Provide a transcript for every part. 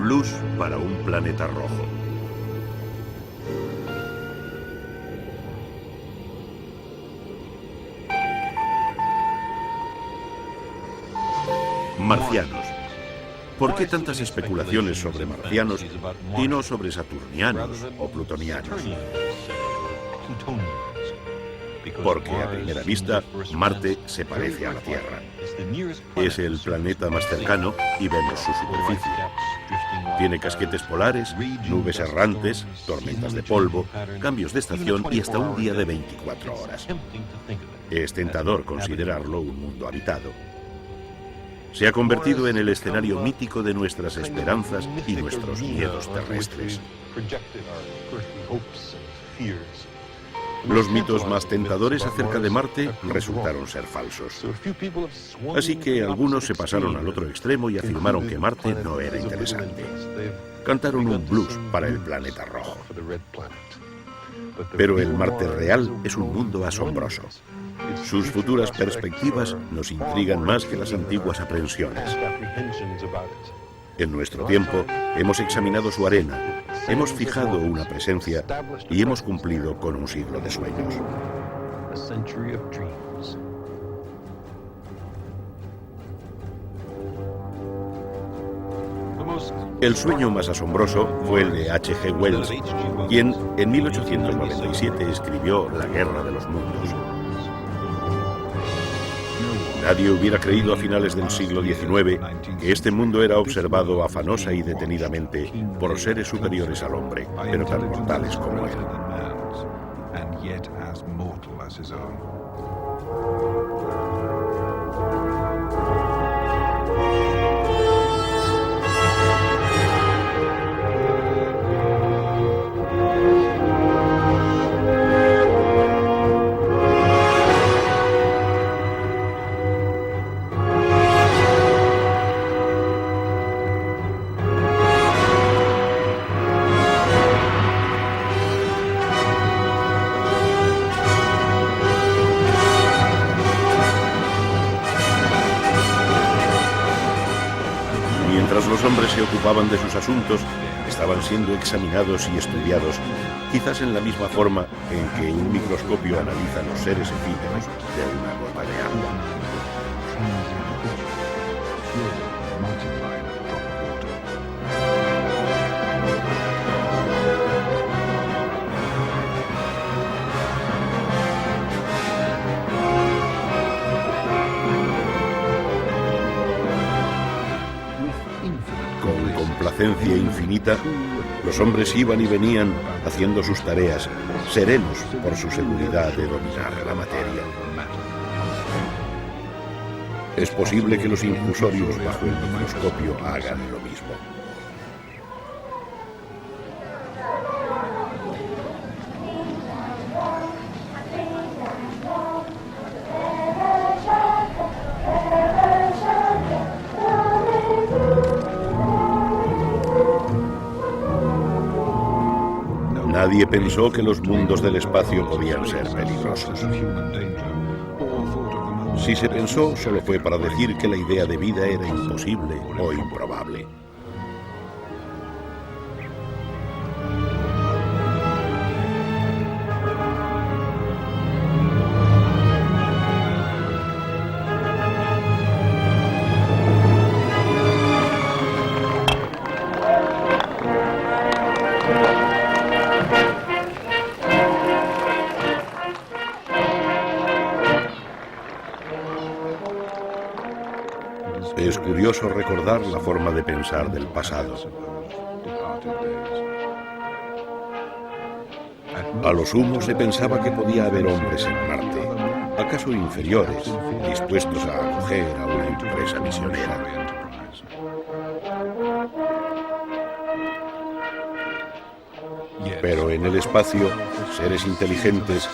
Blues para un planeta rojo. Marcianos. ¿Por qué tantas especulaciones sobre marcianos y no sobre saturnianos o plutonianos? Porque a primera vista, Marte se parece a la Tierra. Es el planeta más cercano y vemos su superficie. Tiene casquetes polares, nubes errantes, tormentas de polvo, cambios de estación y hasta un día de 24 horas. Es tentador considerarlo un mundo habitado. Se ha convertido en el escenario mítico de nuestras esperanzas y nuestros miedos terrestres. Los mitos más tentadores acerca de Marte resultaron ser falsos. Así que algunos se pasaron al otro extremo y afirmaron que Marte no era interesante. Cantaron un blues para el planeta rojo. Pero el Marte real es un mundo asombroso. Sus futuras perspectivas nos intrigan más que las antiguas aprensiones. En nuestro tiempo, hemos examinado su arena, hemos fijado una presencia y hemos cumplido con un siglo de sueños. El sueño más asombroso fue el de H.G. Wells, quien en 1897 escribió La Guerra de los Mundos. Nadie hubiera creído a finales del siglo XIX que este mundo era observado afanosa y detenidamente por seres superiores al hombre, pero tan mortales como él. Mientras los hombres se ocupaban de sus asuntos, estaban siendo examinados y estudiados, quizás en la misma forma en que un microscopio analiza los seres efímeros de una gota de agua. Con complacencia infinita, los hombres iban y venían haciendo sus tareas, serenos por su seguridad de dominar la materia. Es posible que los infusorios bajo el microscopio hagan lo mismo. Nadie pensó que los mundos del espacio podían ser peligrosos. Si se pensó, solo fue para decir que la idea de vida era imposible o improbable. Es curioso recordar la forma de pensar del pasado. A lo sumo se pensaba que podía haber hombres en Marte, acaso inferiores, dispuestos a acoger a una empresa misionera. Pero en el espacio, seres inteligentes,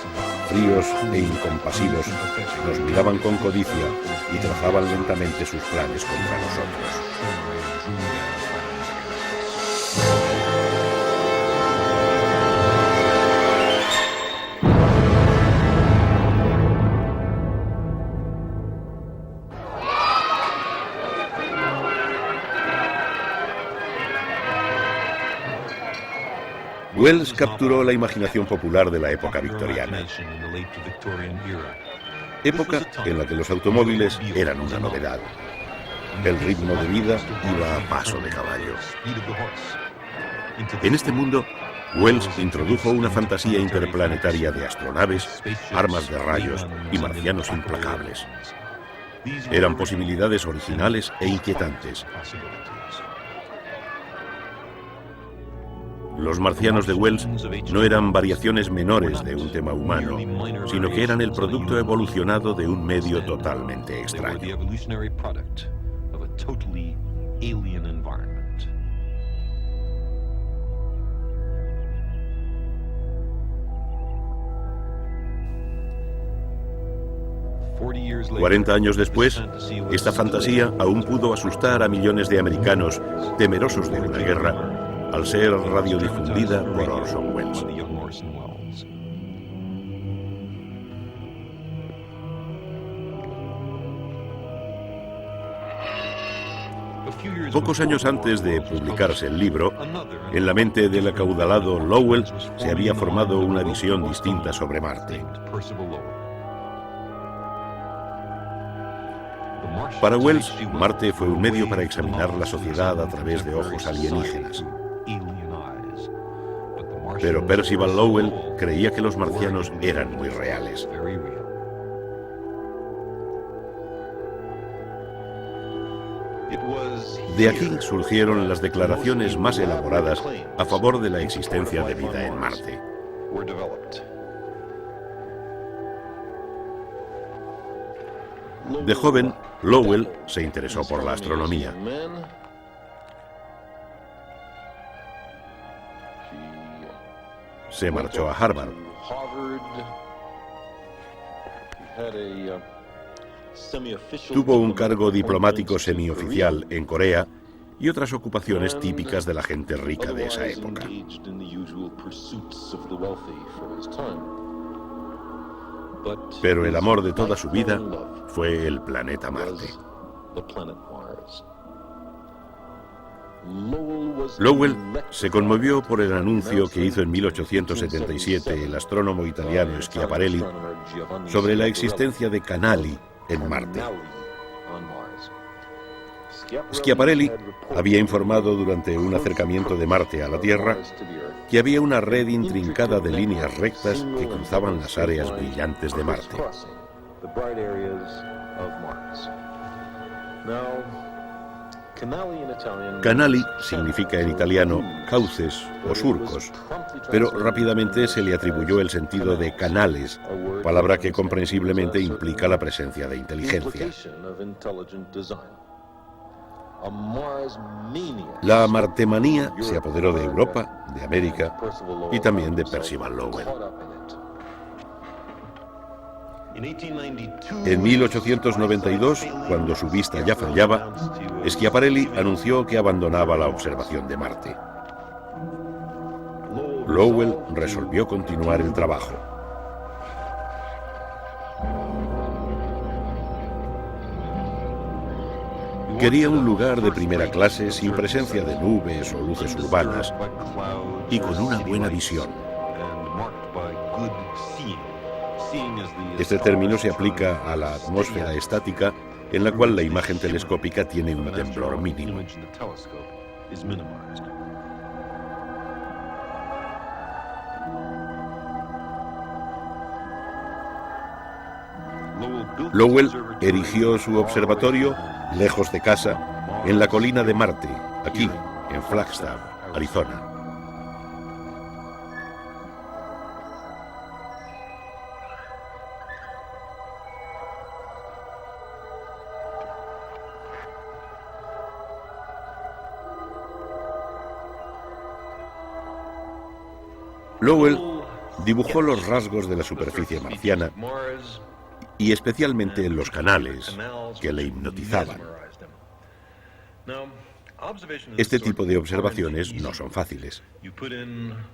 fríos e incompasivos, nos miraban con codicia y trazaban lentamente sus planes contra nosotros. Wells capturó la imaginación popular de la época victoriana, época en la que los automóviles eran una novedad. El ritmo de vida iba a paso de caballo. En este mundo, Wells introdujo una fantasía interplanetaria de astronaves, armas de rayos y marcianos implacables. Eran posibilidades originales e inquietantes. Los marcianos de Wells no eran variaciones menores de un tema humano, sino que eran el producto evolucionado de un medio totalmente extraño. $40 años después, esta fantasía aún pudo asustar a millones de americanos temerosos de una guerra al ser radiodifundida por Orson Welles. Pocos años antes de publicarse el libro, en la mente del acaudalado Lowell se había formado una visión distinta sobre Marte. Para Wells, Marte fue un medio para examinar la sociedad a través de ojos alienígenas. Pero Percival Lowell creía que los marcianos eran muy reales. De aquí surgieron las declaraciones más elaboradas a favor de la existencia de vida en Marte. De joven, Lowell se interesó por la astronomía. Se marchó a Harvard. Tuvo un cargo diplomático semioficial en Corea y otras ocupaciones típicas de la gente rica de esa época. Pero el amor de toda su vida fue el planeta Marte. Lowell se conmovió por el anuncio que hizo en 1877 el astrónomo italiano Schiaparelli sobre la existencia de canali en Marte. Schiaparelli había informado durante un acercamiento de Marte a la Tierra que había una red intrincada de líneas rectas que cruzaban las áreas brillantes de Marte. Canali significa en italiano cauces o surcos, pero rápidamente se le atribuyó el sentido de canales, palabra que comprensiblemente implica la presencia de inteligencia. La martemanía se apoderó de Europa, de América y también de Percival Lowell. En 1892, cuando su vista ya fallaba, Schiaparelli anunció que abandonaba la observación de Marte. Lowell resolvió continuar el trabajo. Quería un lugar de primera clase sin presencia de nubes o luces urbanas y con una buena visión. Este término se aplica a la atmósfera estática en la cual la imagen telescópica tiene un temblor mínimo. Lowell erigió su observatorio lejos de casa, en la colina de Marte, aquí, en Flagstaff, Arizona. Lowell dibujó los rasgos de la superficie marciana y especialmente los canales que le hipnotizaban. Este tipo de observaciones no son fáciles.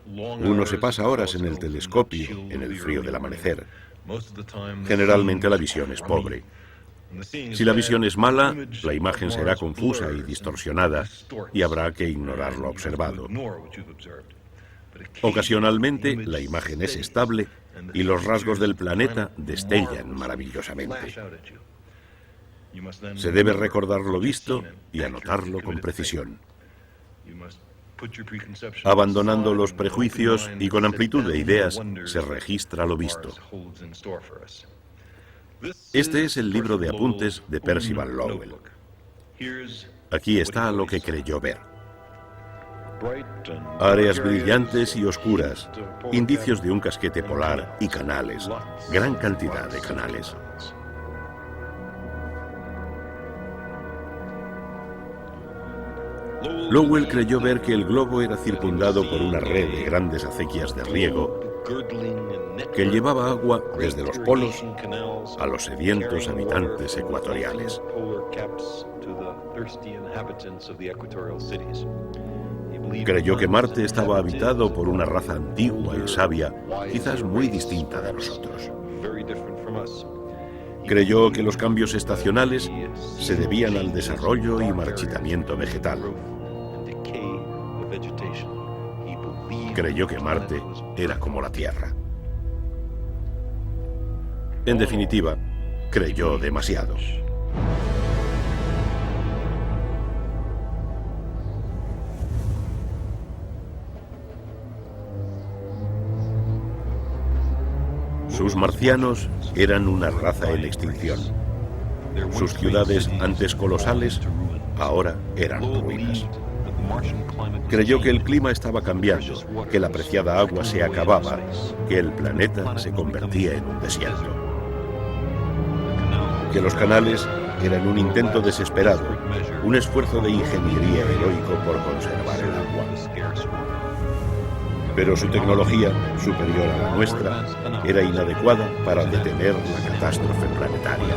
Uno se pasa horas en el telescopio en el frío del amanecer. Generalmente la visión es pobre. Si la visión es mala, la imagen será confusa y distorsionada y habrá que ignorar lo observado. Ocasionalmente la imagen es estable y los rasgos del planeta destellan maravillosamente. Se debe recordar lo visto y anotarlo con precisión. Abandonando los prejuicios y con amplitud de ideas se registra lo visto. Este es el libro de apuntes de Percival Lowell. Aquí está lo que creyó ver. Áreas brillantes y oscuras, indicios de un casquete polar y canales, gran cantidad de canales. Lowell creyó ver que el globo era circundado por una red de grandes acequias de riego que llevaba agua desde los polos a los sedientos habitantes ecuatoriales. Creyó que Marte estaba habitado por una raza antigua y sabia, quizás muy distinta de nosotros. Creyó que los cambios estacionales se debían al desarrollo y marchitamiento vegetal. Creyó que Marte era como la Tierra. En definitiva, creyó demasiado. Sus marcianos eran una raza en extinción. Sus ciudades, antes colosales, ahora eran ruinas. Creyó que el clima estaba cambiando, que la preciada agua se acababa, que el planeta se convertía en un desierto. Que los canales eran un intento desesperado, un esfuerzo de ingeniería heroico por conservar el agua. Pero su tecnología, superior a la nuestra, era inadecuada para detener la catástrofe planetaria.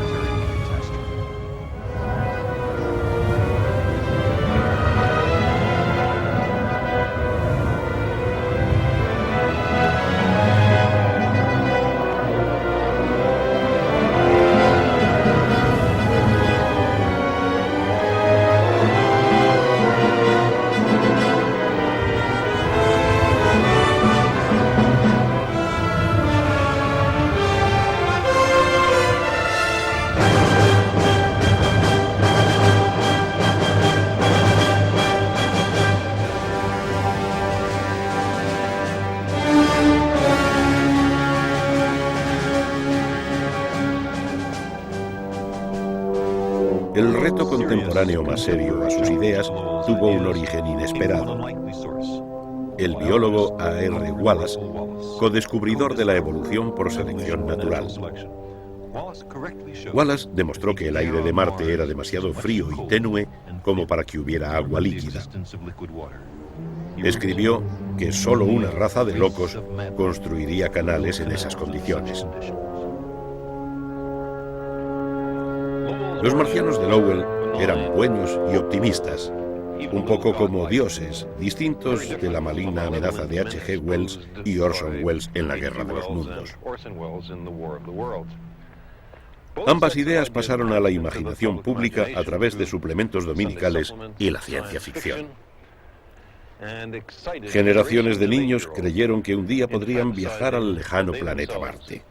El reto contemporáneo más serio a sus ideas tuvo un origen inesperado. El biólogo A.R. Wallace, codescubridor de la evolución por selección natural. Wallace demostró que el aire de Marte era demasiado frío y tenue como para que hubiera agua líquida. Escribió que solo una raza de locos construiría canales en esas condiciones. Los marcianos de Lowell eran buenos y optimistas, un poco como dioses, distintos de la maligna amenaza de H.G. Wells y Orson Welles en la Guerra de los Mundos. Ambas ideas pasaron a la imaginación pública a través de suplementos dominicales y la ciencia ficción. Generaciones de niños creyeron que un día podrían viajar al lejano planeta Marte.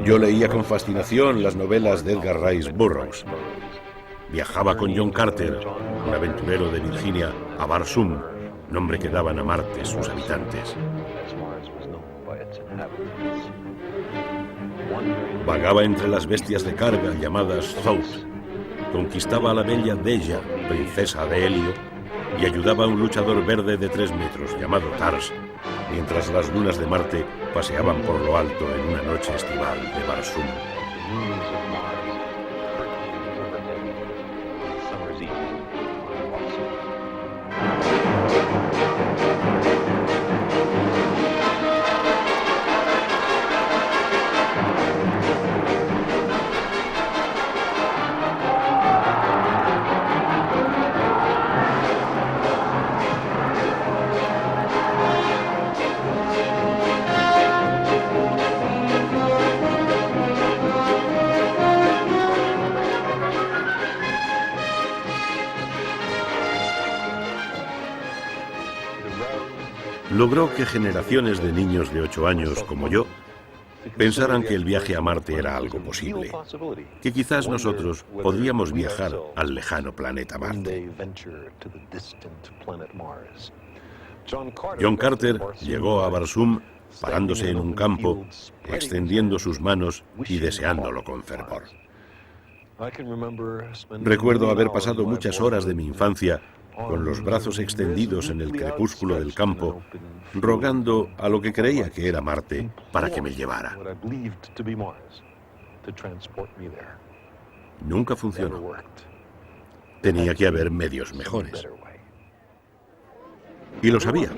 Yo leía con fascinación las novelas de Edgar Rice Burroughs. Viajaba con John Carter, un aventurero de Virginia, a Barsoom, nombre que daban a Marte sus habitantes. Vagaba entre las bestias de carga llamadas Thoth. Conquistaba a la bella Deja, princesa de Helio, y ayudaba a un luchador verde de 3 metros llamado Tars, mientras las lunas de Marte paseaban por lo alto en una noche estival de Barsoom. logró que generaciones de niños de 8 años como yo pensaran que el viaje a Marte era algo posible, que quizás nosotros podríamos viajar al lejano planeta Marte. John Carter llegó a Barsoom parándose en un campo, extendiendo sus manos y deseándolo con fervor. Recuerdo haber pasado muchas horas de mi infancia con los brazos extendidos en el crepúsculo del campo, rogando a lo que creía que era Marte para que me llevara. Nunca funcionó. Tenía que haber medios mejores. Y lo sabía.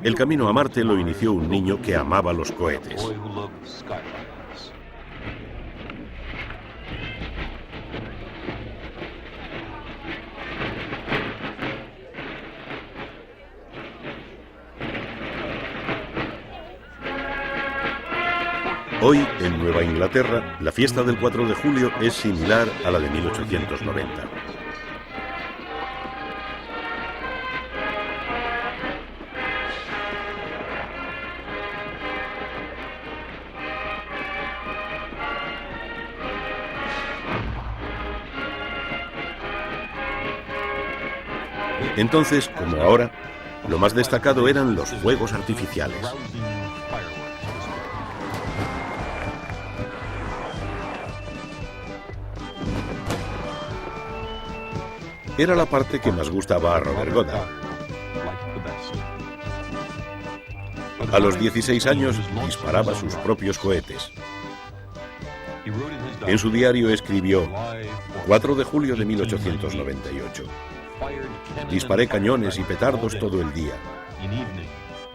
El camino a Marte lo inició un niño que amaba los cohetes. Hoy, en Nueva Inglaterra, la fiesta del 4 de julio es similar a la de 1890. Entonces, como ahora, lo más destacado eran los fuegos artificiales. Era la parte que más gustaba a Robert Goddard. A los 16 años disparaba sus propios cohetes. En su diario escribió: 4 de julio de 1898. Disparé cañones y petardos todo el día.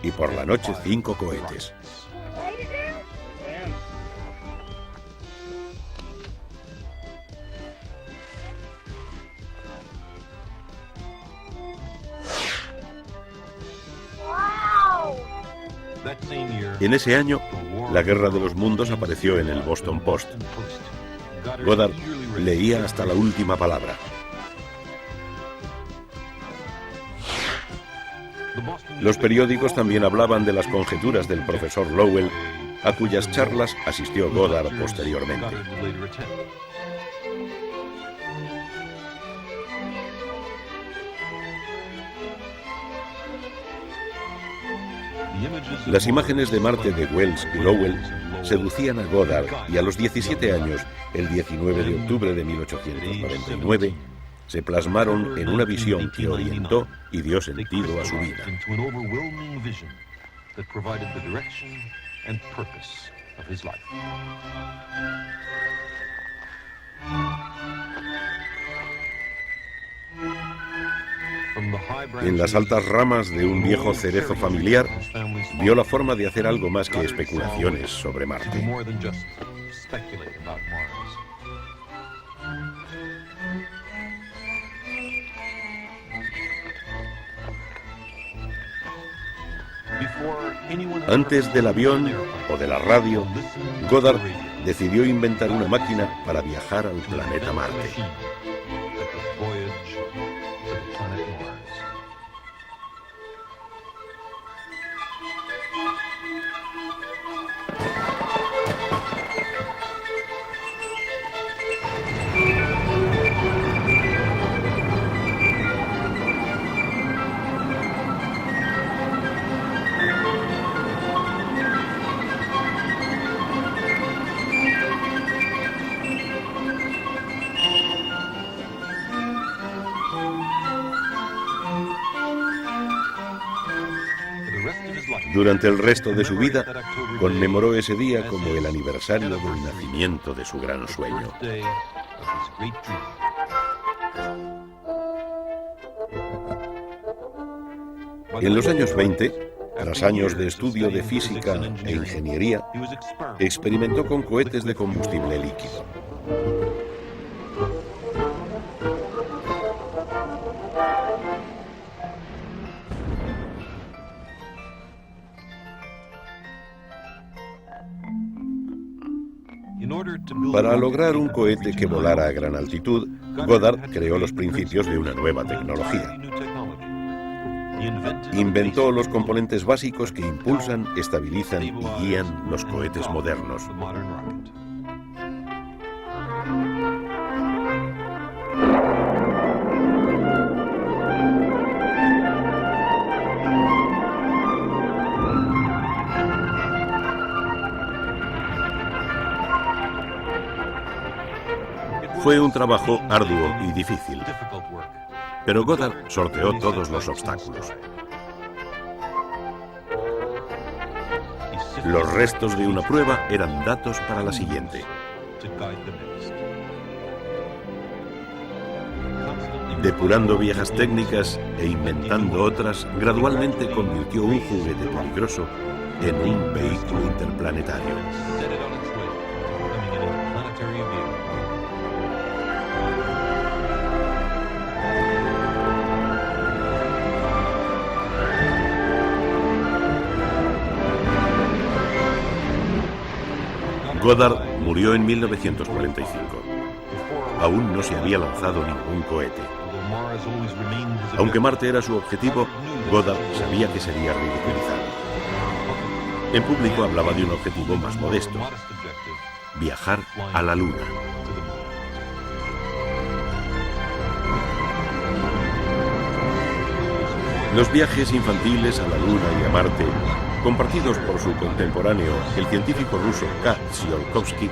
Y por la noche 5 cohetes. En ese año, la Guerra de los Mundos apareció en el Boston Post. Goddard leía hasta la última palabra. Los periódicos también hablaban de las conjeturas del profesor Lowell, a cuyas charlas asistió Goddard posteriormente. Las imágenes de Marte de Wells y Lowell seducían a Goddard y a los 17 años, el 19 de octubre de 1899, se plasmaron en una visión que orientó y dio sentido a su vida. En las altas ramas de un viejo cerezo familiar, vio la forma de hacer algo más que especulaciones sobre Marte. Antes del avión o de la radio, Goddard decidió inventar una máquina para viajar al planeta Marte. Durante el resto de su vida, conmemoró ese día como el aniversario del nacimiento de su gran sueño. En los años 20, tras años de estudio de física e ingeniería, experimentó con cohetes de combustible líquido. Para lograr un cohete que volara a gran altitud, Goddard creó los principios de una nueva tecnología. Inventó los componentes básicos que impulsan, estabilizan y guían los cohetes modernos. Fue un trabajo arduo y difícil, pero Goddard sorteó todos los obstáculos. Los restos de una prueba eran datos para la siguiente. Depurando viejas técnicas e inventando otras, gradualmente convirtió un juguete peligroso en un vehículo interplanetario. Goddard murió en 1945. Aún no se había lanzado ningún cohete. Aunque Marte era su objetivo, Goddard sabía que sería ridiculizado. En público hablaba de un objetivo más modesto: viajar a la Luna. Los viajes infantiles a la Luna y a Marte, compartidos por su contemporáneo, el científico ruso K. Tsiolkovsky,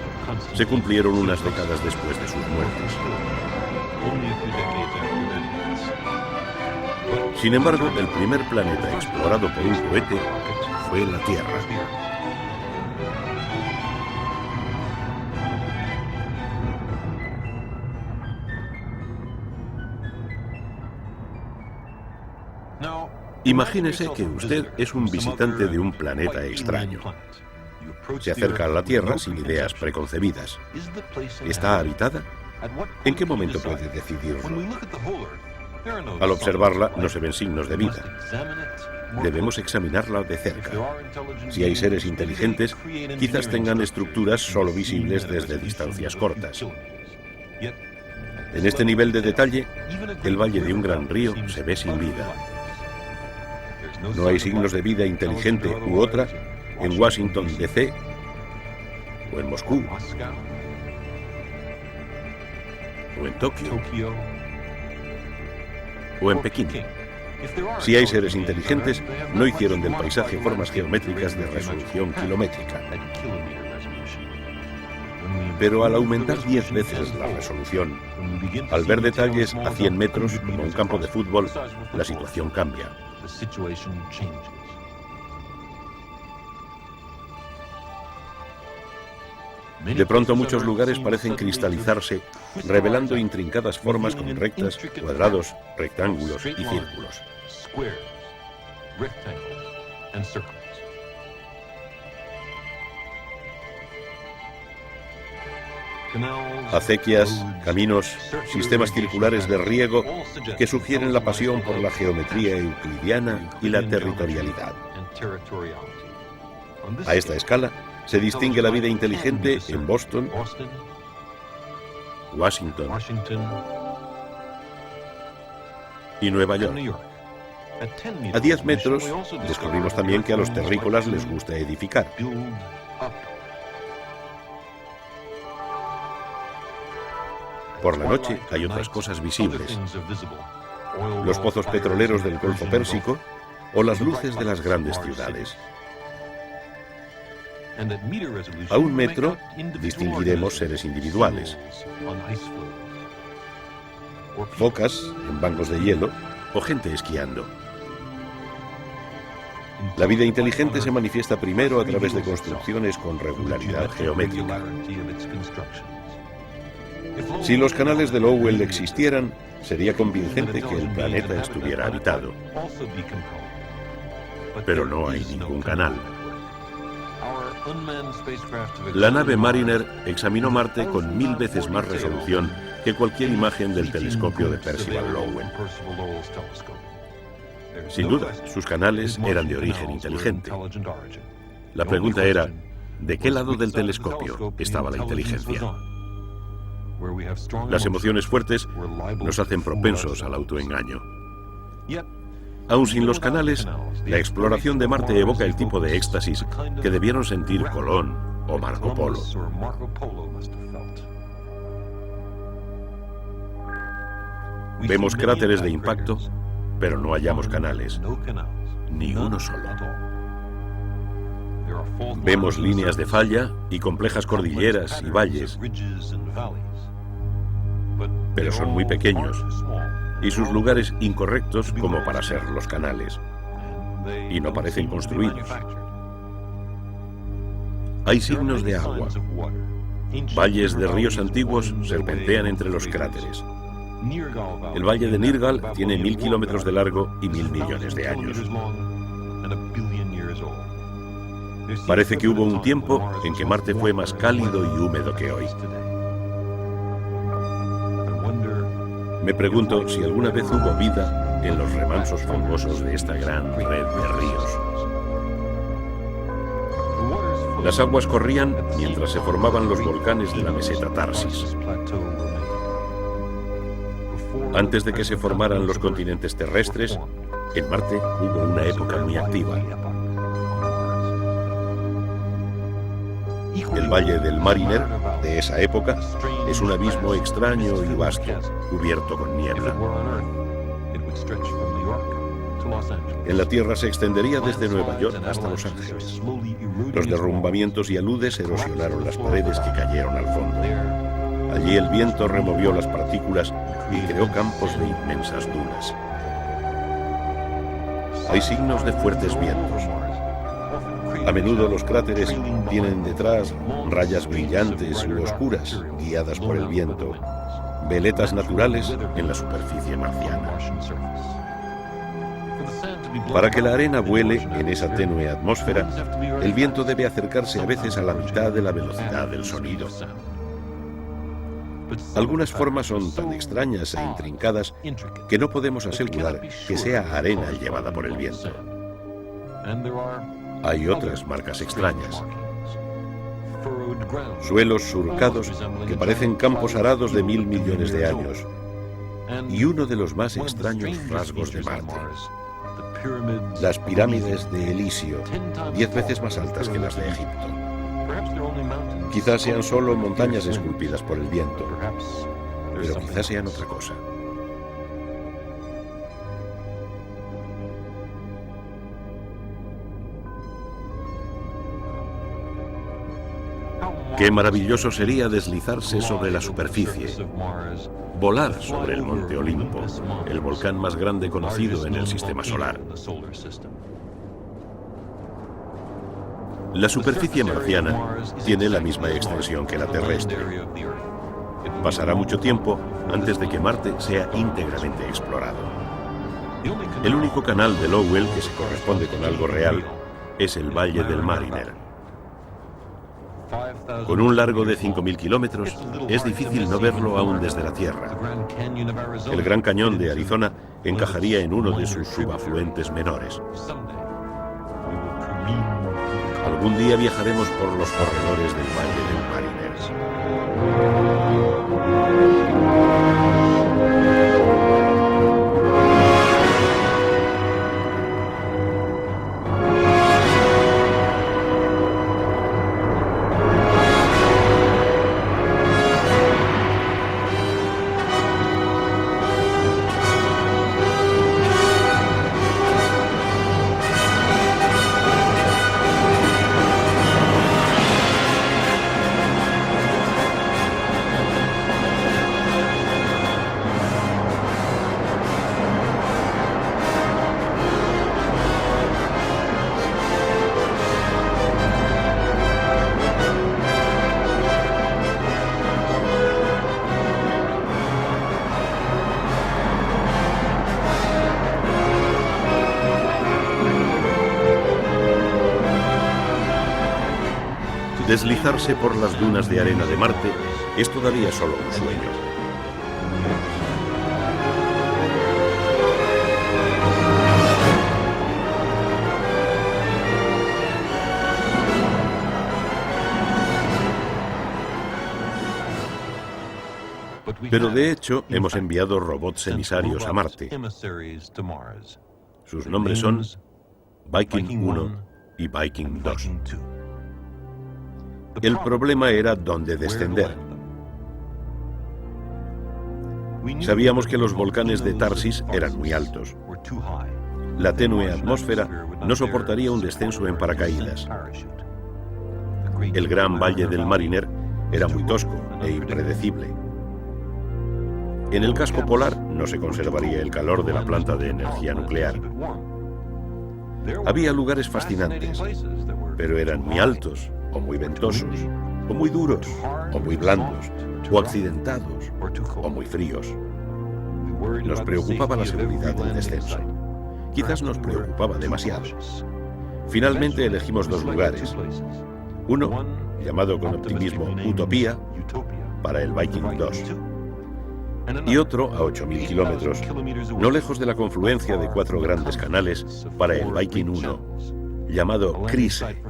se cumplieron unas décadas después de sus muertes. Sin embargo, el primer planeta explorado por un cohete fue la Tierra. Imagínese que usted es un visitante de un planeta extraño. Se acerca a la Tierra sin ideas preconcebidas. ¿Está habitada? ¿En qué momento puede decidirlo? Al observarla no se ven signos de vida. Debemos examinarla de cerca. Si hay seres inteligentes, quizás tengan estructuras solo visibles desde distancias cortas. En este nivel de detalle, el valle de un gran río se ve sin vida. No hay signos de vida inteligente u otra en Washington, D.C., o en Moscú, o en Tokio, o en Pekín. Si hay seres inteligentes, no hicieron del paisaje formas geométricas de resolución kilométrica. Pero al aumentar 10 veces la resolución, al ver detalles a 100 metros, como un campo de fútbol, la situación cambia. De pronto muchos lugares parecen cristalizarse, revelando intrincadas formas como rectas, cuadrados, rectángulos y círculos. Acequias, caminos, sistemas circulares de riego que sugieren la pasión por la geometría euclidiana y la territorialidad. A esta escala se distingue la vida inteligente en Boston, Washington y Nueva York. A 10 metros descubrimos también que a los terrícolas les gusta edificar. Por la noche hay otras cosas visibles: los pozos petroleros del Golfo Pérsico o las luces de las grandes ciudades. A 1 metro distinguiremos seres individuales: focas en bancos de hielo o gente esquiando. La vida inteligente se manifiesta primero a través de construcciones con regularidad geométrica. Si los canales de Lowell existieran, sería convincente que el planeta estuviera habitado. Pero no hay ningún canal. La nave Mariner examinó Marte con 1000 veces más resolución que cualquier imagen del telescopio de Percival Lowell. Sin duda, sus canales eran de origen inteligente. La pregunta era, ¿de qué lado del telescopio estaba la inteligencia? Las emociones fuertes nos hacen propensos al autoengaño. Aun sin los canales, la exploración de Marte evoca el tipo de éxtasis que debieron sentir Colón o Marco Polo. Vemos cráteres de impacto, pero no hallamos canales, ni uno solo. Vemos líneas de falla y complejas cordilleras y valles, pero son muy pequeños y sus lugares incorrectos como para ser los canales, y no parecen construidos. Hay signos de agua. Valles de ríos antiguos serpentean entre los cráteres. El valle de Nirgal tiene 1000 kilómetros de largo y 1000 millones de años. Parece que hubo un tiempo en que Marte fue más cálido y húmedo que hoy. Me pregunto si alguna vez hubo vida en los remansos fangosos de esta gran red de ríos. Las aguas corrían mientras se formaban los volcanes de la meseta Tarsis. Antes de que se formaran los continentes terrestres, en Marte hubo una época muy activa. El valle del Mariner, de esa época, es un abismo extraño y vasto, cubierto con niebla. En la Tierra se extendería desde Nueva York hasta Los Ángeles. Los derrumbamientos y aludes erosionaron las paredes que cayeron al fondo. Allí el viento removió las partículas y creó campos de inmensas dunas. Hay signos de fuertes vientos. A menudo los cráteres tienen detrás rayas brillantes u oscuras, guiadas por el viento, veletas naturales en la superficie marciana. Para que la arena vuele en esa tenue atmósfera, el viento debe acercarse a veces a la mitad de la velocidad del sonido. Algunas formas son tan extrañas e intrincadas que no podemos asegurar que sea arena llevada por el viento. Hay otras marcas extrañas. Suelos surcados que parecen campos arados de 1000 millones de años. Y uno de los más extraños rasgos de Marte: las pirámides de Elisio, 10 veces más altas que las de Egipto. Quizás sean solo montañas esculpidas por el viento, pero quizás sean otra cosa. Qué maravilloso sería deslizarse sobre la superficie, volar sobre el monte Olimpo, el volcán más grande conocido en el sistema solar. La superficie marciana tiene la misma extensión que la terrestre. Pasará mucho tiempo antes de que Marte sea íntegramente explorado. El único canal de Lowell que se corresponde con algo real es el Valle del Mariner. Con un largo de 5000 kilómetros, es difícil no verlo aún desde la Tierra. El Gran Cañón de Arizona encajaría en uno de sus subafluentes menores. Algún día viajaremos por los corredores del Valle del Mariner. Deslizarse por las dunas de arena de Marte es todavía solo un sueño. Pero de hecho, hemos enviado robots emisarios a Marte. Sus nombres son Viking 1 y Viking 2. El problema era dónde descender. Sabíamos que los volcanes de Tharsis eran muy altos. La tenue atmósfera no soportaría un descenso en paracaídas. El gran valle del Mariner era muy tosco e impredecible. En el casco polar no se conservaría el calor de la planta de energía nuclear. Había lugares fascinantes, pero eran muy altos, o muy ventosos, o muy duros, o muy blandos, o accidentados, o muy fríos. Nos preocupaba la seguridad del descenso. Quizás nos preocupaba demasiado. Finalmente elegimos dos lugares. Uno, llamado con optimismo Utopía, para el Viking 2. Y otro a 8.000 kilómetros, no lejos de la confluencia de 4 grandes canales, para el Viking 1, llamado Chryse,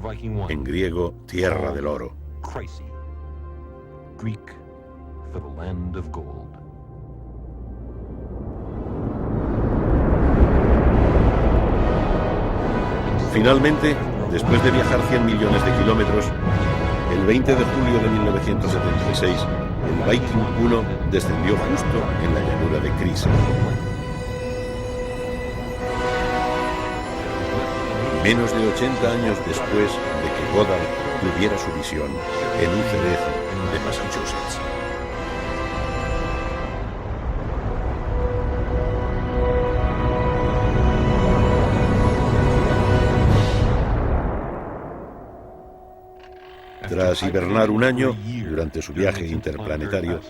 en griego Tierra del Oro. Finalmente, después de viajar 100 millones de kilómetros, el 20 de julio de 1976, el Viking 1 descendió justo en la llanura de Chryse. Menos de 80 años después de que Goddard tuviera su visión en un cerezo de Massachusetts. Tras hibernar un año, durante su viaje interplanetario,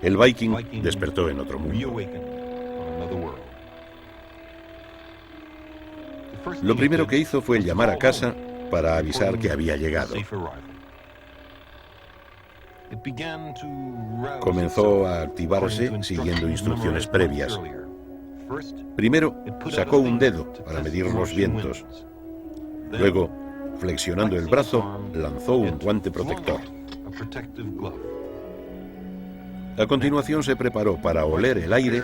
el Viking despertó en otro mundo. Lo primero que hizo fue llamar a casa para avisar que había llegado. Comenzó a activarse siguiendo instrucciones previas. Primero, sacó un dedo para medir los vientos. Luego, flexionando el brazo, lanzó un guante protector. A continuación se preparó para oler el aire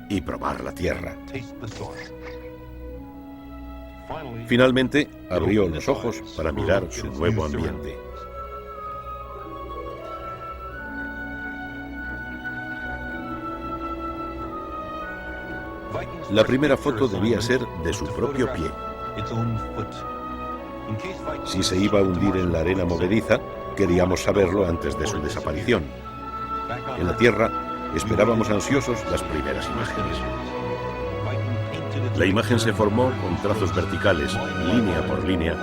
y probar la tierra. Finalmente, abrió los ojos para mirar su nuevo ambiente. La primera foto debía ser de su propio pie. Si se iba a hundir en la arena movediza, queríamos saberlo antes de su desaparición. En la Tierra, esperábamos ansiosos las primeras imágenes. La imagen se formó con trazos verticales, línea por línea,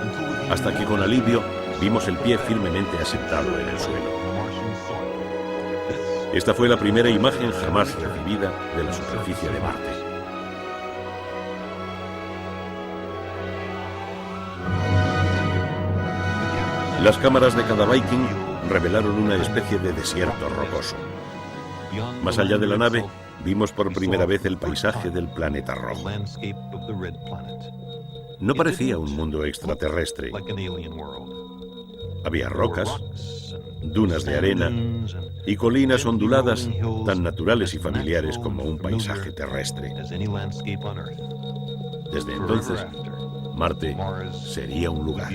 hasta que con alivio vimos el pie firmemente asentado en el suelo. Esta fue la primera imagen jamás recibida de la superficie de Marte. Las cámaras de cada Viking revelaron una especie de desierto rocoso. Más allá de la nave, vimos por primera vez el paisaje del planeta rojo. No parecía un mundo extraterrestre. Había rocas, dunas de arena y colinas onduladas tan naturales y familiares como un paisaje terrestre. Desde entonces, Marte sería un lugar.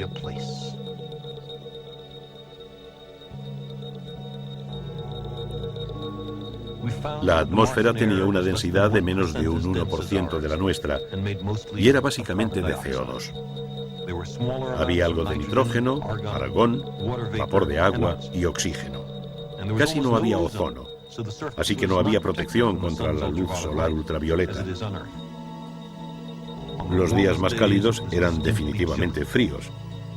La atmósfera tenía una densidad de menos de un 1% de la nuestra y era básicamente de CO2. Había algo de nitrógeno, argón, vapor de agua y oxígeno. Casi no había ozono, así que no había protección contra la luz solar ultravioleta. Los días más cálidos eran definitivamente fríos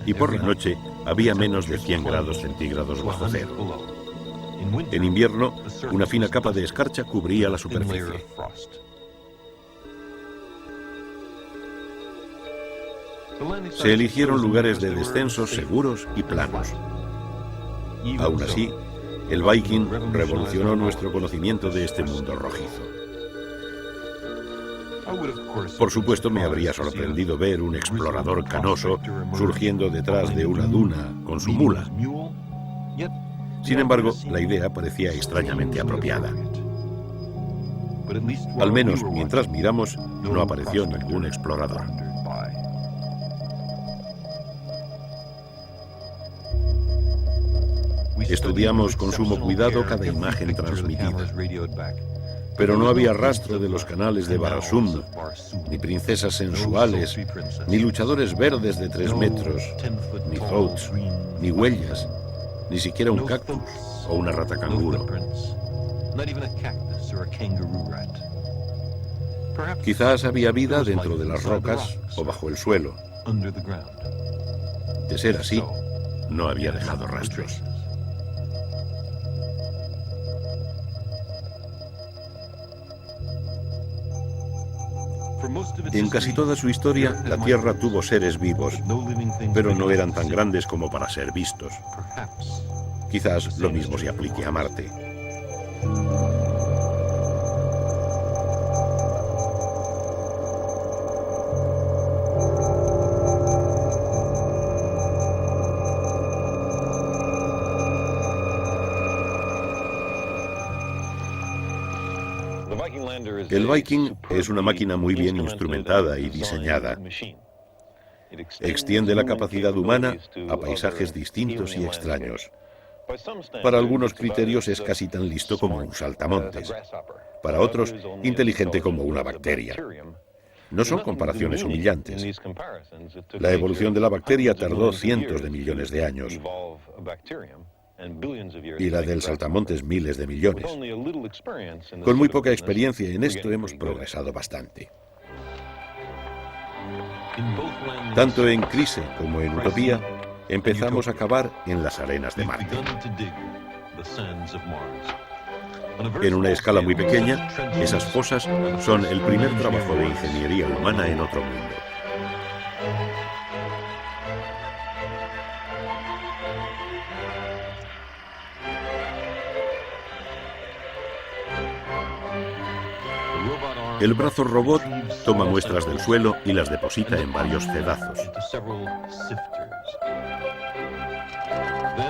y por la noche había menos de 100 grados centígrados bajo cero. En invierno, una fina capa de escarcha cubría la superficie. Se eligieron lugares de descenso seguros y planos. Aún así, el Viking revolucionó nuestro conocimiento de este mundo rojizo. Por supuesto, me habría sorprendido ver un explorador canoso surgiendo detrás de una duna con su mula. Sin embargo, la idea parecía extrañamente apropiada. Al menos mientras miramos, no apareció ningún explorador. Estudiamos con sumo cuidado cada imagen transmitida, pero no había rastro de los canales de Barasum, ni princesas sensuales, ni luchadores verdes de 3 metros, ni Thoughts, ni huellas, ni siquiera un cactus o una rata canguro. Quizás había vida dentro de las rocas o bajo el suelo. De ser así, no había dejado rastros. En casi toda su historia, la Tierra tuvo seres vivos, pero no eran tan grandes como para ser vistos. Quizás lo mismo se aplique a Marte. El Viking es una máquina muy bien instrumentada y diseñada. Extiende la capacidad humana a paisajes distintos y extraños. Para algunos criterios es casi tan listo como un saltamontes. Para otros, inteligente como una bacteria. No son comparaciones humillantes. La evolución de la bacteria tardó cientos de millones de años. Y la del saltamontes miles de millones. Con muy poca experiencia en esto hemos progresado bastante. Tanto en Crise como en Utopía, empezamos a cavar en las arenas de Marte. En una escala muy pequeña, esas fosas son el primer trabajo de ingeniería humana en otro mundo. El brazo robot toma muestras del suelo y las deposita en varios cedazos.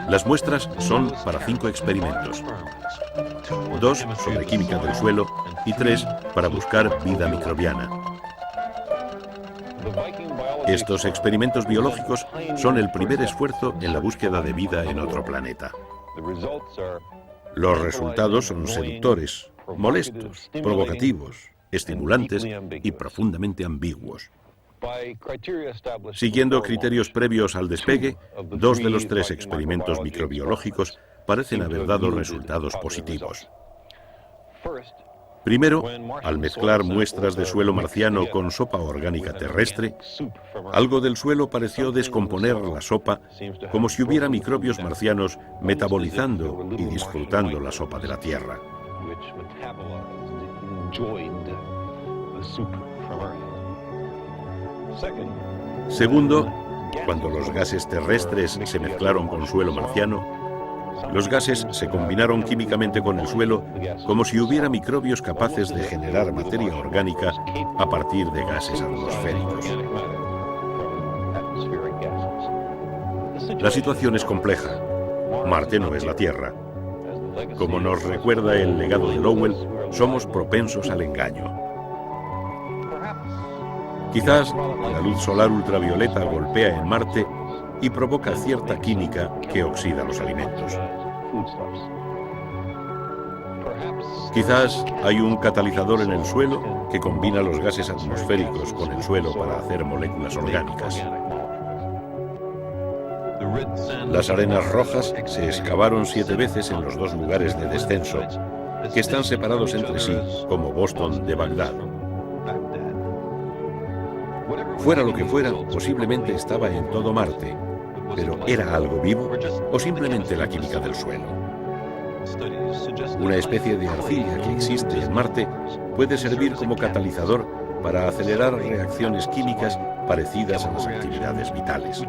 Las muestras son para 5 experimentos. 2 sobre química del suelo y 3 para buscar vida microbiana. Estos experimentos biológicos son el primer esfuerzo en la búsqueda de vida en otro planeta. Los resultados son seductores, molestos, provocativos, estimulantes y profundamente ambiguos. Siguiendo criterios previos al despegue, 2 de los 3 experimentos microbiológicos parecen haber dado resultados positivos. Primero, al mezclar muestras de suelo marciano con sopa orgánica terrestre, algo del suelo pareció descomponer la sopa como si hubiera microbios marcianos metabolizando y disfrutando la sopa de la Tierra. Segundo, cuando los gases terrestres se mezclaron con suelo marciano, los gases se combinaron químicamente con el suelo como si hubiera microbios capaces de generar materia orgánica a partir de gases atmosféricos. La situación es compleja. Marte no es la Tierra. Como nos recuerda el legado de Lowell, somos propensos al engaño. Quizás la luz solar ultravioleta golpea en Marte y provoca cierta química que oxida los alimentos. Quizás hay un catalizador en el suelo que combina los gases atmosféricos con el suelo para hacer moléculas orgánicas. Las arenas rojas se excavaron 7 veces en los 2 lugares de descenso, que están separados entre sí como Boston de Bagdad. Fuera lo que fuera, posiblemente estaba en todo Marte, pero ¿era algo vivo o simplemente la química del suelo? Una especie de arcilla que existe en Marte puede servir como catalizador para acelerar reacciones químicas parecidas a las actividades vitales.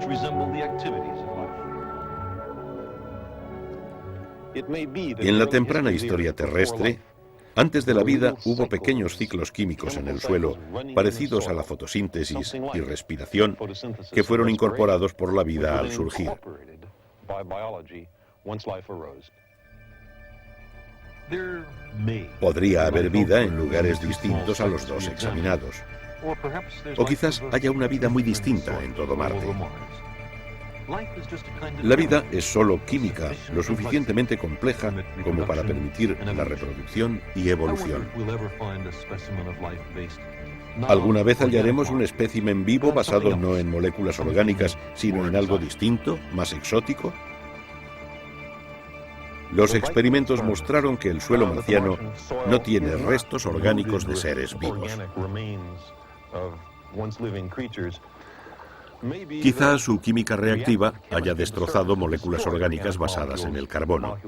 En la temprana historia terrestre, antes de la vida hubo pequeños ciclos químicos en el suelo parecidos a la fotosíntesis y respiración que fueron incorporados por la vida al surgir. Podría haber vida en lugares distintos a los dos examinados. O quizás haya una vida muy distinta en todo Marte. La vida es solo química, lo suficientemente compleja como para permitir la reproducción y evolución. ¿Alguna vez hallaremos un espécimen vivo basado no en moléculas orgánicas, sino en algo distinto, más exótico? Los experimentos mostraron que el suelo marciano no tiene restos orgánicos de seres vivos. Quizá su química reactiva haya destrozado moléculas orgánicas basadas en el carbono.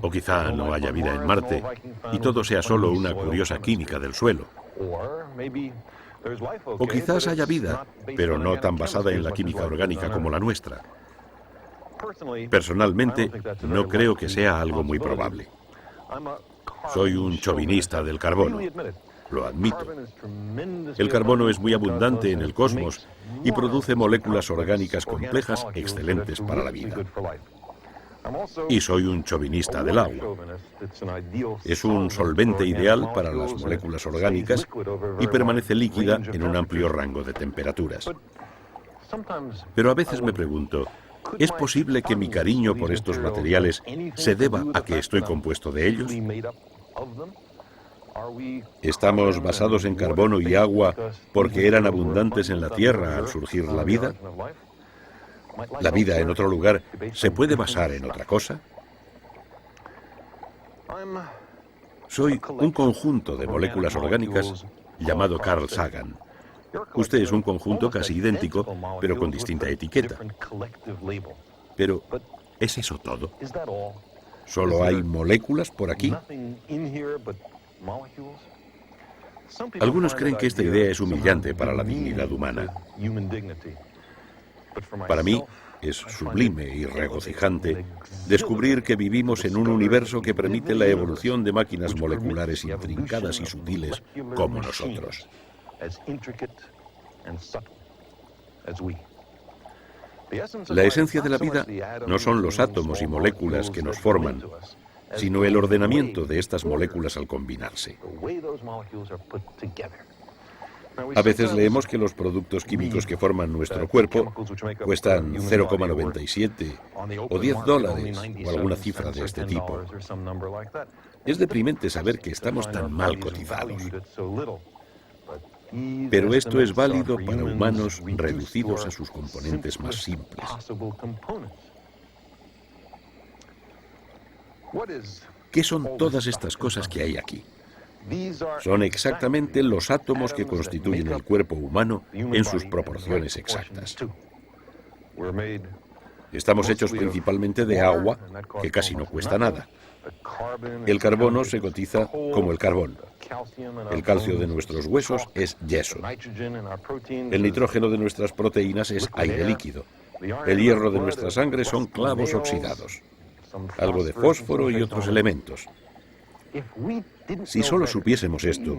O quizá no haya vida en Marte y todo sea solo una curiosa química del suelo. O quizás haya vida, pero no tan basada en la química orgánica como la nuestra. Personalmente, no creo que sea algo muy probable. Soy un chauvinista del carbono. Lo admito. El carbono es muy abundante en el cosmos y produce moléculas orgánicas complejas excelentes para la vida. Y soy un chauvinista del agua. Es un solvente ideal para las moléculas orgánicas y permanece líquida en un amplio rango de temperaturas. Pero a veces me pregunto, ¿es posible que mi cariño por estos materiales se deba a que estoy compuesto de ellos? ¿Estamos basados en carbono y agua porque eran abundantes en la Tierra al surgir la vida? ¿La vida en otro lugar se puede basar en otra cosa? Soy un conjunto de moléculas orgánicas llamado Carl Sagan. Usted es un conjunto casi idéntico, pero con distinta etiqueta. Pero, ¿es eso todo? ¿Solo hay moléculas por aquí? Algunos creen que esta idea es humillante para la dignidad humana. Para mí, es sublime y regocijante descubrir que vivimos en un universo que permite la evolución de máquinas moleculares intrincadas y sutiles como nosotros. La esencia de la vida no son los átomos y moléculas que nos forman, sino el ordenamiento de estas moléculas al combinarse. A veces leemos que los productos químicos que forman nuestro cuerpo cuestan 0,97 o $10 o alguna cifra de este tipo. Es deprimente saber que estamos tan mal cotizados. Pero esto es válido para humanos reducidos a sus componentes más simples. ¿Qué son todas estas cosas que hay aquí? Son exactamente los átomos que constituyen el cuerpo humano en sus proporciones exactas. Estamos hechos principalmente de agua, que casi no cuesta nada. El carbono se cotiza como el carbón. El calcio de nuestros huesos es yeso. El nitrógeno de nuestras proteínas es aire líquido. El hierro de nuestra sangre son clavos oxidados. Algo de fósforo y otros elementos. Si solo supiésemos esto,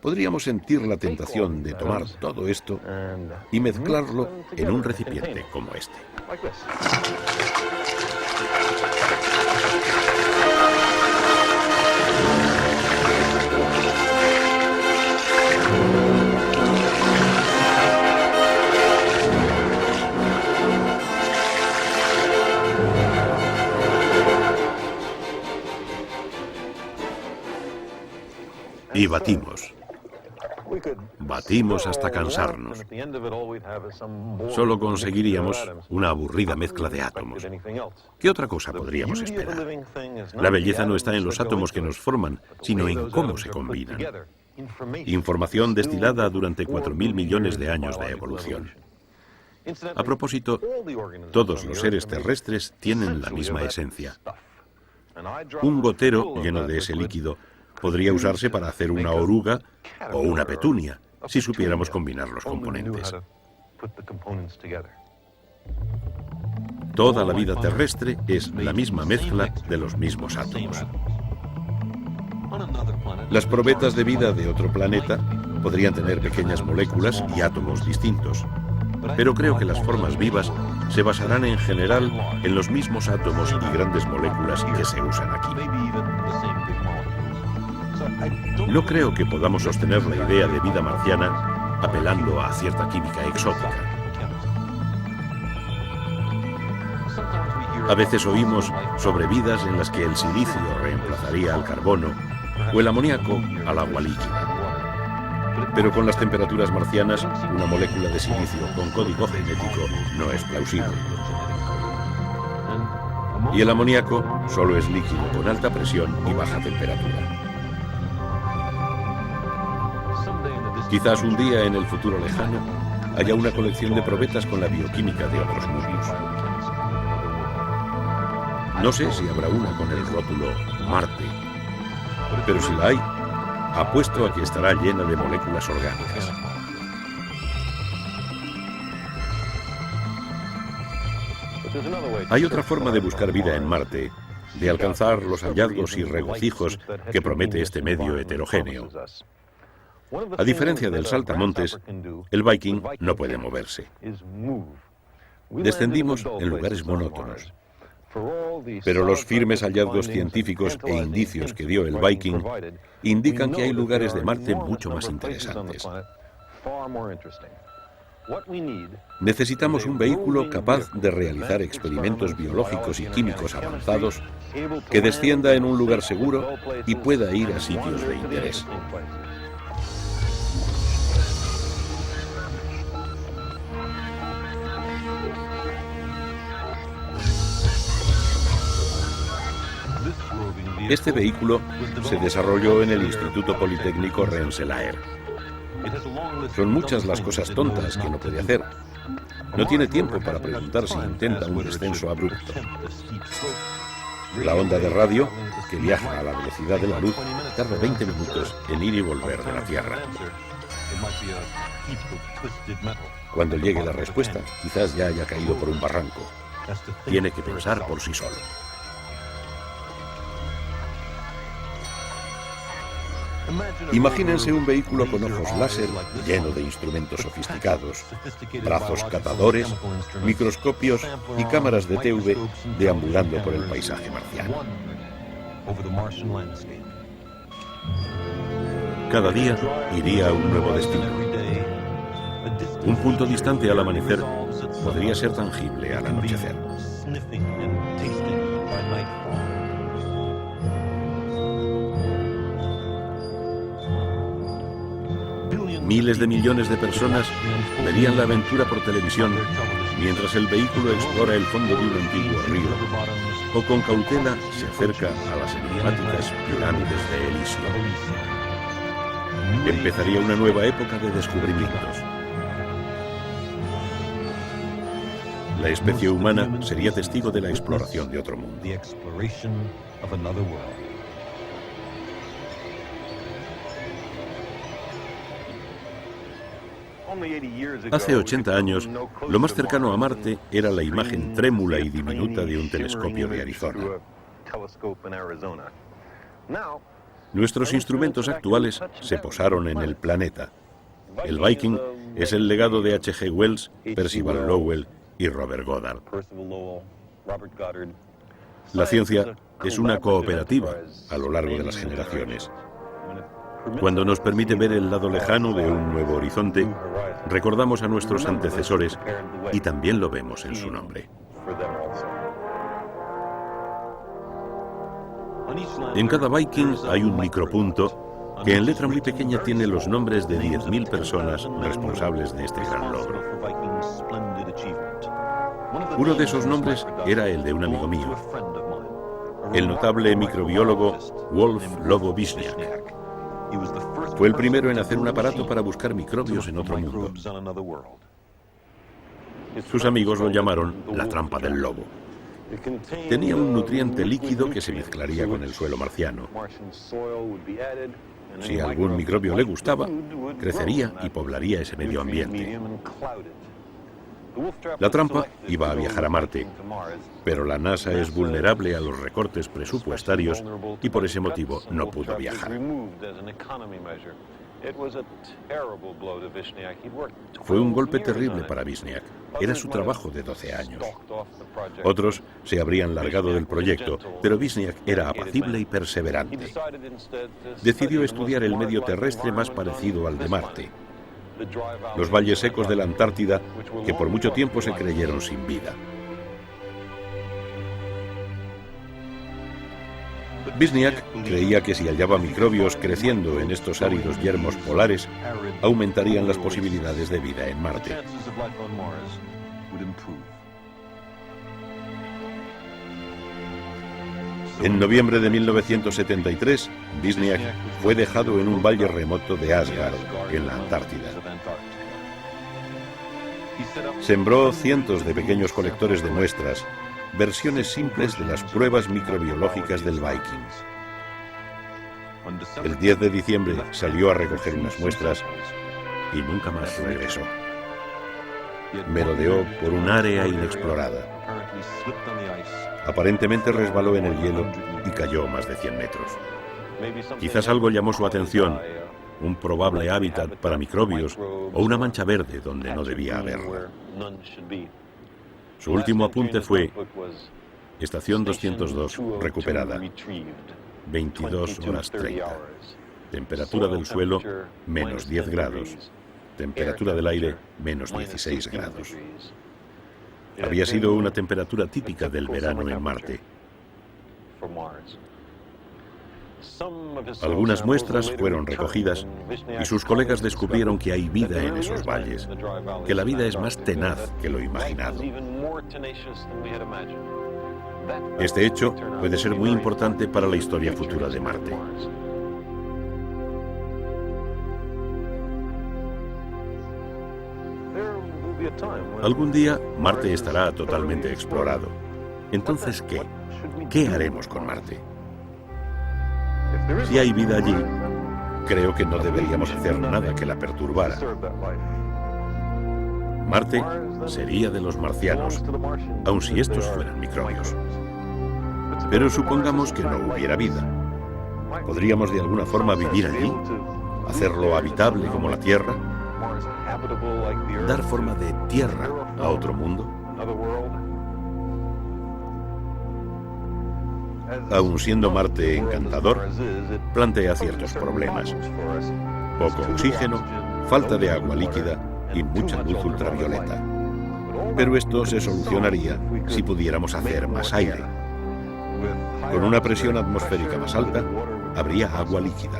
podríamos sentir la tentación de tomar todo esto y mezclarlo en un recipiente como este. Y batimos. Batimos hasta cansarnos. Solo conseguiríamos una aburrida mezcla de átomos. ¿Qué otra cosa podríamos esperar? La belleza no está en los átomos que nos forman, sino en cómo se combinan. Información destilada durante 4.000 millones de años de evolución. A propósito, todos los seres terrestres tienen la misma esencia. Un gotero lleno de ese líquido podría usarse para hacer una oruga o una petunia, si supiéramos combinar los componentes. Toda la vida terrestre es la misma mezcla de los mismos átomos. Las probetas de vida de otro planeta podrían tener pequeñas moléculas y átomos distintos. pero creo que las formas vivas se basarán en general en los mismos átomos y grandes moléculas que se usan aquí. No creo que podamos sostener la idea de vida marciana apelando a cierta química exótica. A veces oímos sobre vidas en las que el silicio reemplazaría al carbono o el amoníaco al agua líquida. Pero con las temperaturas marcianas, una molécula de silicio con código genético no es plausible. Y el amoníaco solo es líquido con alta presión y baja temperatura. Quizás un día en el futuro lejano haya una colección de probetas con la bioquímica de otros mundos. No sé si habrá una con el rótulo Marte, pero si la hay, apuesto a que estará llena de moléculas orgánicas. Hay otra forma de buscar vida en Marte, de alcanzar los hallazgos y regocijos que promete este medio heterogéneo. A diferencia del saltamontes, el Viking no puede moverse. Descendimos en lugares monótonos. Pero los firmes hallazgos científicos e indicios que dio el Viking indican que hay lugares de Marte mucho más interesantes. Necesitamos un vehículo capaz de realizar experimentos biológicos y químicos avanzados, que descienda en un lugar seguro y pueda ir a sitios de interés. Este vehículo se desarrolló en el Instituto Politécnico Rensselaer. Son muchas las cosas tontas que no puede hacer. No tiene tiempo para preguntar si intenta un descenso abrupto. La onda de radio, que viaja a la velocidad de la luz, tarda 20 minutos en ir y volver de la Tierra. Cuando llegue la respuesta, quizás ya haya caído por un barranco. Tiene que pensar por sí solo. Imagínense un vehículo con ojos láser lleno de instrumentos sofisticados, brazos catadores, microscopios y cámaras de TV deambulando por el paisaje marciano. Cada día iría a un nuevo destino. Un punto distante al amanecer podría ser tangible al anochecer. Miles de millones de personas verían la aventura por televisión mientras el vehículo explora el fondo de un antiguo río o con cautela se acerca a las enigmáticas pirámides de Elisio. Empezaría una nueva época de descubrimientos. La especie humana sería testigo de la exploración de otro mundo. Hace 80 años, lo más cercano a Marte era la imagen trémula y diminuta de un telescopio de Arizona. Nuestros instrumentos actuales se posaron en el planeta. El Viking es el legado de H.G. Wells, Percival Lowell y Robert Goddard. La ciencia es una cooperativa a lo largo de las generaciones. Cuando nos permite ver el lado lejano de un nuevo horizonte, recordamos a nuestros antecesores y también lo vemos en su nombre. En cada Viking hay un micropunto que en letra muy pequeña tiene los nombres de 10.000 personas responsables de este gran logro. Uno de esos nombres era el de un amigo mío, el notable microbiólogo Wolf Lobo Wisniak. Fue el primero en hacer un aparato para buscar microbios en otro mundo. Sus amigos lo llamaron la trampa del lobo. Tenía un nutriente líquido que se mezclaría con el suelo marciano. Si algún microbio le gustaba, crecería y poblaría ese medio ambiente. La trampa iba a viajar a Marte, pero la NASA es vulnerable a los recortes presupuestarios y por ese motivo no pudo viajar. Fue un golpe terrible para Wisniak. Era su trabajo de 12 años. Otros se habrían largado del proyecto, pero Wisniak era apacible y perseverante. Decidió estudiar el medio terrestre más parecido al de Marte, los valles secos de la Antártida, que por mucho tiempo se creyeron sin vida. Wisniak creía que si hallaba microbios creciendo en estos áridos yermos polares, aumentarían las posibilidades de vida en Marte. En noviembre de 1973, Wisniak fue dejado en un valle remoto de Asgard, en la Antártida. Sembró cientos de pequeños colectores de muestras, versiones simples de las pruebas microbiológicas del Viking. El 10 de diciembre salió a recoger unas muestras y nunca más regresó. Merodeó por un área inexplorada. Aparentemente resbaló en el hielo y cayó más de 100 metros. Quizás algo llamó su atención, un probable hábitat para microbios o una mancha verde donde no debía haberla. Su último apunte fue: Estación 202 recuperada, 22 horas 30. Temperatura del suelo, menos 10 grados. Temperatura del aire, menos 16 grados. Había sido una temperatura típica del verano en Marte. Algunas muestras fueron recogidas y sus colegas descubrieron que hay vida en esos valles, que la vida es más tenaz que lo imaginado. Este hecho puede ser muy importante para la historia futura de Marte. Algún día Marte estará totalmente explorado. Entonces, ¿qué? ¿Qué haremos con Marte? Si hay vida allí, creo que no deberíamos hacer nada que la perturbara. Marte sería de los marcianos, aun si estos fueran microbios. Pero supongamos que no hubiera vida. ¿Podríamos de alguna forma vivir allí? ¿Hacerlo habitable como la Tierra? ¿Dar forma de tierra a otro mundo? Aun siendo Marte encantador, plantea ciertos problemas. Poco oxígeno, falta de agua líquida y mucha luz ultravioleta. Pero esto se solucionaría si pudiéramos hacer más aire. Con una presión atmosférica más alta, habría agua líquida.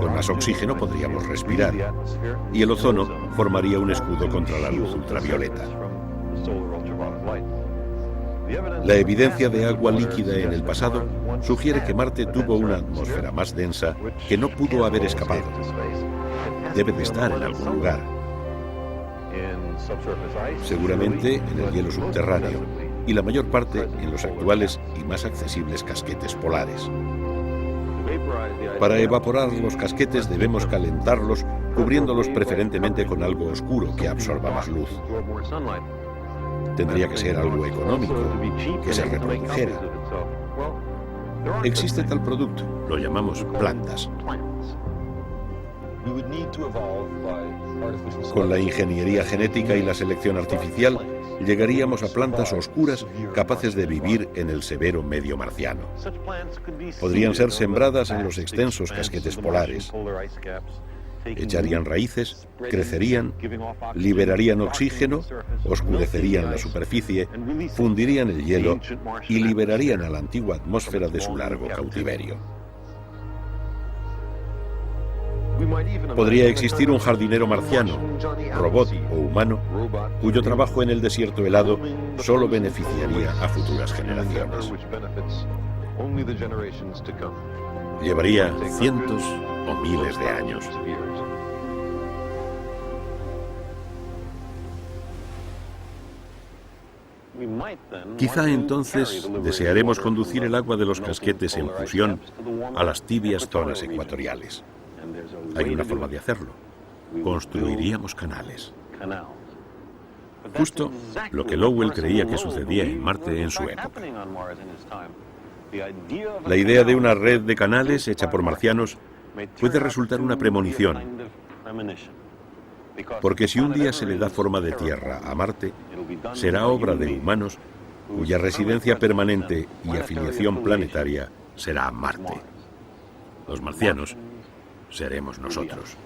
Con más oxígeno podríamos respirar, y el ozono formaría un escudo contra la luz ultravioleta. La evidencia de agua líquida en el pasado sugiere que Marte tuvo una atmósfera más densa que no pudo haber escapado. Debe de estar en algún lugar. Seguramente en el hielo subterráneo, y la mayor parte en los actuales y más accesibles casquetes polares. Para evaporar los casquetes debemos calentarlos, cubriéndolos preferentemente con algo oscuro que absorba más luz. Tendría que ser algo económico, que se reprodujera. Existe tal producto, lo llamamos plantas. Con la ingeniería genética y la selección artificial, llegaríamos a plantas oscuras capaces de vivir en el severo medio marciano. Podrían ser sembradas en los extensos casquetes polares. Echarían raíces, crecerían, liberarían oxígeno, oscurecerían la superficie, fundirían el hielo y liberarían a la antigua atmósfera de su largo cautiverio. Podría existir un jardinero marciano, robot o humano, cuyo trabajo en el desierto helado solo beneficiaría a futuras generaciones. Llevaría cientos o miles de años. Quizá entonces desearemos conducir el agua de los casquetes en fusión a las tibias zonas ecuatoriales. Hay una forma de hacerlo. Construiríamos canales. Justo lo que Lowell creía que sucedía en Marte en su época. La idea de una red de canales hecha por marcianos puede resultar una premonición, porque si un día se le da forma de tierra a Marte, será obra de humanos cuya residencia permanente y afiliación planetaria será Marte. Los marcianos seremos nosotros.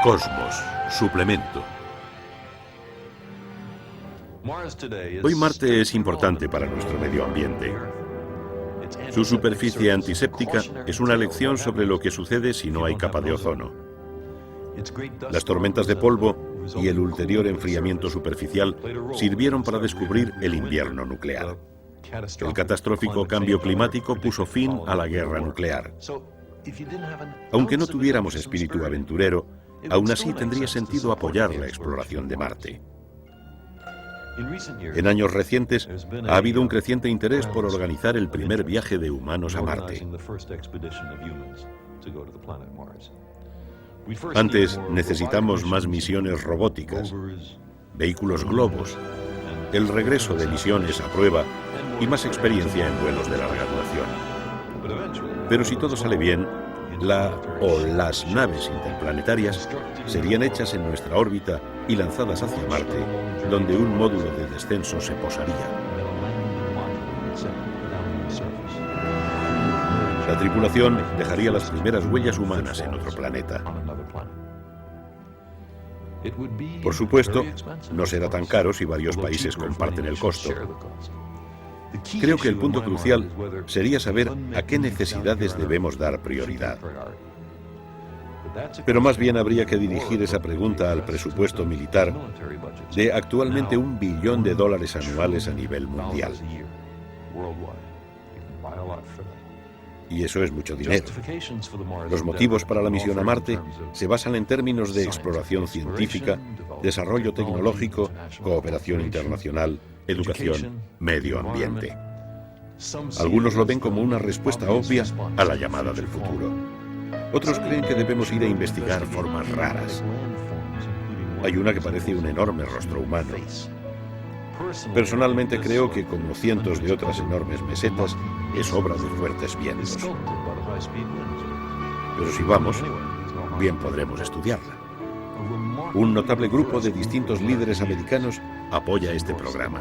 Cosmos, suplemento. Hoy Marte es importante para nuestro medio ambiente. Su superficie antiséptica es una lección sobre lo que sucede si no hay capa de ozono. Las tormentas de polvo y el ulterior enfriamiento superficial sirvieron para descubrir el invierno nuclear. El catastrófico cambio climático puso fin a la guerra nuclear. Aunque no tuviéramos espíritu aventurero, aún así tendría sentido apoyar la exploración de Marte. En años recientes ha habido un creciente interés por organizar el primer viaje de humanos a Marte. Antes necesitamos más misiones robóticas, vehículos globos, el regreso de misiones a prueba y más experiencia en vuelos de larga duración. Pero si todo sale bien, las naves interplanetarias serían hechas en nuestra órbita y lanzadas hacia Marte, donde un módulo de descenso se posaría. La tripulación dejaría las primeras huellas humanas en otro planeta. Por supuesto, no será tan caro si varios países comparten el costo. Creo que el punto crucial sería saber a qué necesidades debemos dar prioridad. Pero más bien habría que dirigir esa pregunta al presupuesto militar de actualmente $1 billón anuales a nivel mundial. Y eso es mucho dinero. Los motivos para la misión a Marte se basan en términos de exploración científica, desarrollo tecnológico, cooperación internacional, educación, medio ambiente. Algunos lo ven como una respuesta obvia a la llamada del futuro. Otros creen que debemos ir a investigar formas raras. Hay una que parece un enorme rostro humano. Personalmente creo que, como cientos de otras enormes mesetas, es obra de fuertes vientos. Pero si vamos, bien podremos estudiarla. Un notable grupo de distintos líderes americanos apoya este programa.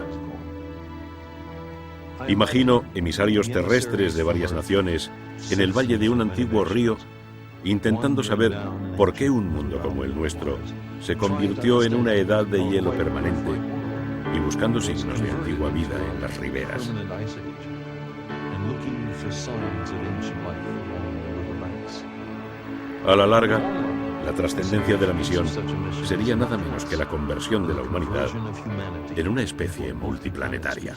Imagino emisarios terrestres de varias naciones en el valle de un antiguo río intentando saber por qué un mundo como el nuestro se convirtió en una edad de hielo permanente y buscando signos de antigua vida en las riberas. A la larga, la trascendencia de la misión sería nada menos que la conversión de la humanidad en una especie multiplanetaria.